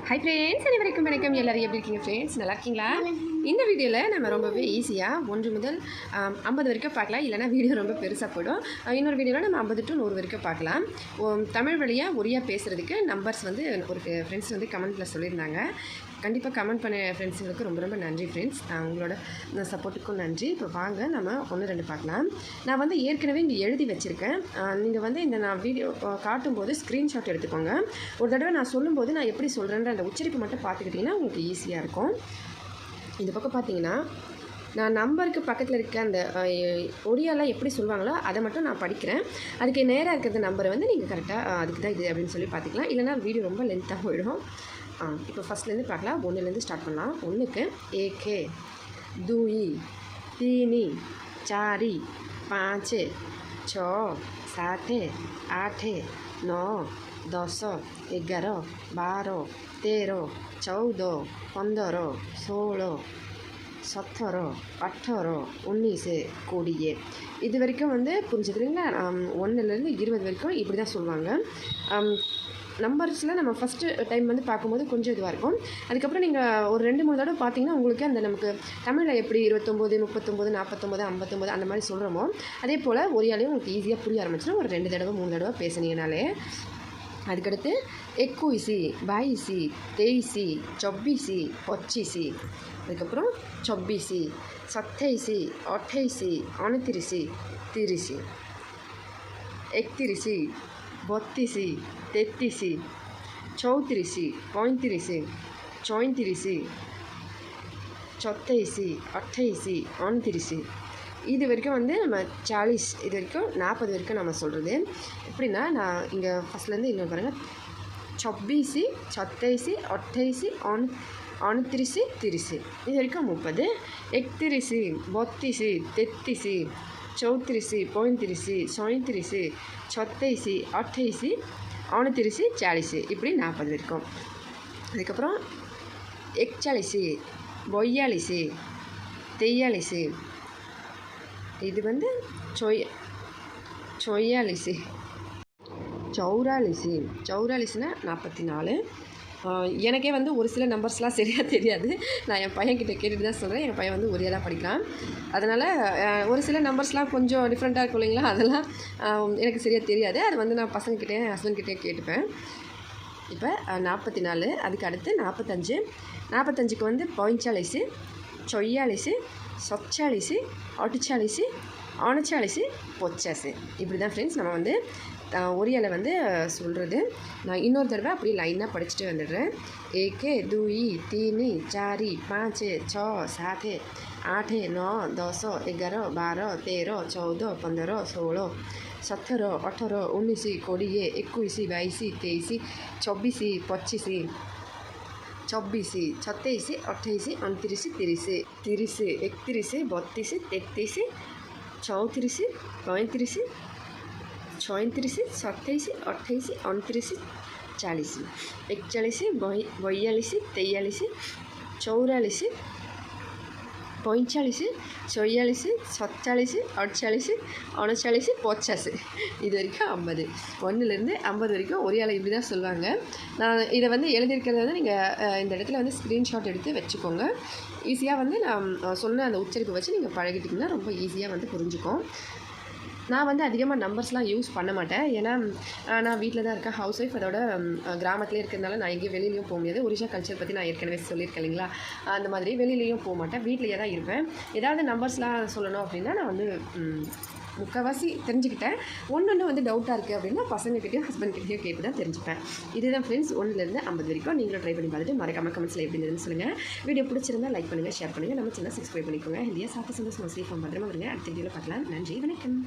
Hi friends, அனைவருக்கும் வணக்கம். எல்லோரும் எப்படி இருக்கீங்க ஃப்ரெண்ட்ஸ்? நல்லா இருக்கீங்களா? இந்த வீடியோவில் நம்ம ரொம்பவே ஈஸியாக 1 முதல் 50 வரைக்கும் பார்க்கலாம். இல்லைனா வீடியோ ரொம்ப பெருசாக போயிடும். இன்னொரு வீடியோவில் நம்ம 50 to 100 வரைக்கும் பார்க்கலாம். தமிழ் வழியாக ஒரியா பேசுகிறதுக்கு நம்பர்ஸ் வந்து ஒரு ஃப்ரெண்ட்ஸ் வந்து கமெண்ட்டில் சொல்லியிருந்தாங்க. கண்டிப்பாக கமெண்ட் பண்ண ஃப்ரெண்ட்ஸுங்களுக்கு ரொம்ப ரொம்ப நன்றி ஃப்ரெண்ட்ஸ். உங்களோட சப்போர்ட்டுக்கும் நன்றி. இப்போ வாங்க நம்ம 1 2 பார்க்கலாம். நான் வந்து ஏற்கனவே இங்கே எழுதி வச்சுருக்கேன். நீங்கள் வந்து இந்த நான் வீடியோ காட்டும்போது ஸ்க்ரீன்ஷாட் எடுத்துக்கோங்க. ஒரு தடவை நான் சொல்லும்போது நான் எப்படி சொல்கிறேன்ற அந்த உச்சரிப்பு மட்டும் பார்த்துக்கிட்டிங்கன்னா உங்களுக்கு ஈஸியாக இருக்கும். இந்த பக்கம் பார்த்தீங்கன்னா நான் நம்பருக்கு பக்கத்தில் இருக்க அந்த ஒடியாலாம் எப்படி சொல்லுவாங்களோ அதை மட்டும் நான் படிக்கிறேன். அதுக்கு நேராக இருக்கிற நம்பரை வந்து நீங்கள் கரெக்டாக அதுக்கு தான் இது அப்படின்னு சொல்லி பார்த்துக்கலாம். இல்லைனா வீடியோ ரொம்ப லென்த்தாக போயிடும். இப்போ ஃபஸ்ட்லேருந்து பார்க்கலாம். 1லேருந்து ஸ்டார்ட் பண்ணலாம். 1க்கு ஏகே, दुई, तीनी, चारि, पाँच, छः, सात, आठ, 9, 10, 11, 12, 13, 14, 15, 16, 17, 18, 19, 20. இது வரைக்கும் வந்து புரிஞ்சுக்கிறீங்களா? 1லேருந்து 20 வரைக்கும் இப்படி தான் சொல்லுவாங்க. நம்பர்ஸில் நம்ம ஃபஸ்ட்டு டைம் வந்து பார்க்கும்போது கொஞ்சம் இதுவாக இருக்கும். அதுக்கப்புறம் நீங்கள் ஒரு 2-3 தடவை பார்த்தீங்கன்னா உங்களுக்கு அந்த நமக்கு தமிழில் எப்படி 29, 39, 49, 59 அந்த மாதிரி சொல்கிறோமோ அதே போல் ஒரியாலையும் உங்களுக்கு ஈஸியாக புரிய ஆரம்பிச்சிடும். ஒரு 2 தடவை 3 தடவை பேசுனீங்கனாலே. அதுக்கடுத்து 21, 22, 23, 24, 25. அதுக்கப்புறம் 24, 27, 28, 29, 30, 31, 32, 33, 34, 35, 36, 27, 28, 29. இது வரைக்கும் வந்து நம்ம 40 இது வரைக்கும் 40 வரைக்கும் நம்ம சொல்கிறது. எப்படின்னா நான் இங்கே ஃபஸ்ட்லேருந்து இன்னொரு பாருங்கள். 24, 27, 28, 29, 30. இது வரைக்கும் 30. 31, 32, 33, 34, 35, 37, 27, 28, 29, 40. இப்படி 40 வரைக்கும். அதுக்கப்புறம் 41, 42, 43. இது வந்து 44, 44னா 44. எனக்கே வந்து ஒரு சில நம்பர்ஸ்லாம் சரியாக தெரியாது. நான் என் பையன்கிட்ட கேட்டுட்டு தான் சொல்கிறேன். என் பையன் வந்து ஒரே தான் படிக்கிறான். அதனால் ஒரு சில நம்பர்ஸ்லாம் கொஞ்சம் டிஃப்ரெண்ட்டாக இருக்கும் இல்லைங்களா? அதெல்லாம் எனக்கு சரியாக தெரியாது. அது வந்து நான் பசங்கக்கிட்டே என் ஹஸ்பண்ட்கிட்டே கேட்டுப்பேன். இப்போ 44. அதுக்கு அடுத்து 45. 45க்கு வந்து 45, 46, 47, 48, 49, 50. இப்படி தான் ஃப்ரெண்ட்ஸ் நம்ம வந்து ஒரியாவில் வந்து சொல்கிறது. நான் இன்னொரு தடவை அப்படியே லைனாக படிச்சுட்டு வந்துடுறேன். 1, 2, 3, 4, 5, 6, 7, 8, 9, 10, 11, 12, 13, 14, 15, 16, 17, 18, 19, 20, 21, 22, 23, 24, 25, 24, 27, 28, 29, 30, 30, 31, 32, 33, 34, 35, 36, 27, 28, 29, 40. 41, 42, 43, 44, 45, 46, 47, 48, 49, 50. இது வரைக்கும் 50. 1லேருந்து 50 வரைக்கும் ஒரியாவில் இப்படி தான் சொல்லுவாங்க. நான் இதை வந்து எழுதியிருக்கிறத வந்து நீங்கள் இந்த இடத்துல வந்து ஸ்க்ரீன்ஷாட் எடுத்து வச்சுக்கோங்க. ஈஸியாக வந்து நான் சொன்ன அந்த உச்சரிப்பை வச்சு நீங்கள் பழகிட்டிங்கன்னா ரொம்ப ஈஸியாக வந்து புரிஞ்சுக்கும். நான் வந்து அதிகமாக நம்பர்ஸ்லாம் யூஸ் பண்ண மாட்டேன். ஏன்னா நான் வீட்டில் தான் இருக்கேன், ஹவுஸ் ஒய்ஃப். அதோட கிராமத்துலேயே இருக்கிறதுனால நான் எங்கேயும் வெளியிலையும் போக முடியாது. ஒரிஷா கல்ச்சர் பற்றி நான் ஏற்கனவே சொல்லியிருக்கேன் இல்லைங்களா? அந்த மாதிரி வெளியிலையும் போக மாட்டேன், வீட்டிலையே தான் இருப்பேன். ஏதாவது நம்பர்ஸ்லாம் சொல்லணும் அப்படின்னா நான் வந்து முக்கால்வாசி தெரிஞ்சுக்கிட்டேன். ஒன்று வந்து டவுட்டாக இருக்குது அப்படின்னா பசங்கக்கிட்டையும் ஹஸ்பண்ட்கிட்டையும் கேட்டு தான் தெரிஞ்சுப்பேன். இதுதான் ஃப்ரெண்ட்ஸ் 1லேருந்து 50 வரைக்கும். நீங்களும் ட்ரை பண்ணி பார்த்துட்டு மறக்காம கமெண்ட்ஸில் எப்படி இருந்துன்னு சொல்லுங்கள். வீடியோ பிடிச்சிருந்தால் லைக் பண்ணுங்கள், ஷேர் பண்ணுங்கள். நம்ம சேனல் சப்ஸ்கிரைப் பண்ணிக்கோங்க. ஹெல்தியாக சாப்பிட்டு சந்தோஷமாக சேஃபாக பத்திரமா வருங்க. அடுத்த வீடியோவில் பார்க்கலாம். நன்றி, வணக்கம்.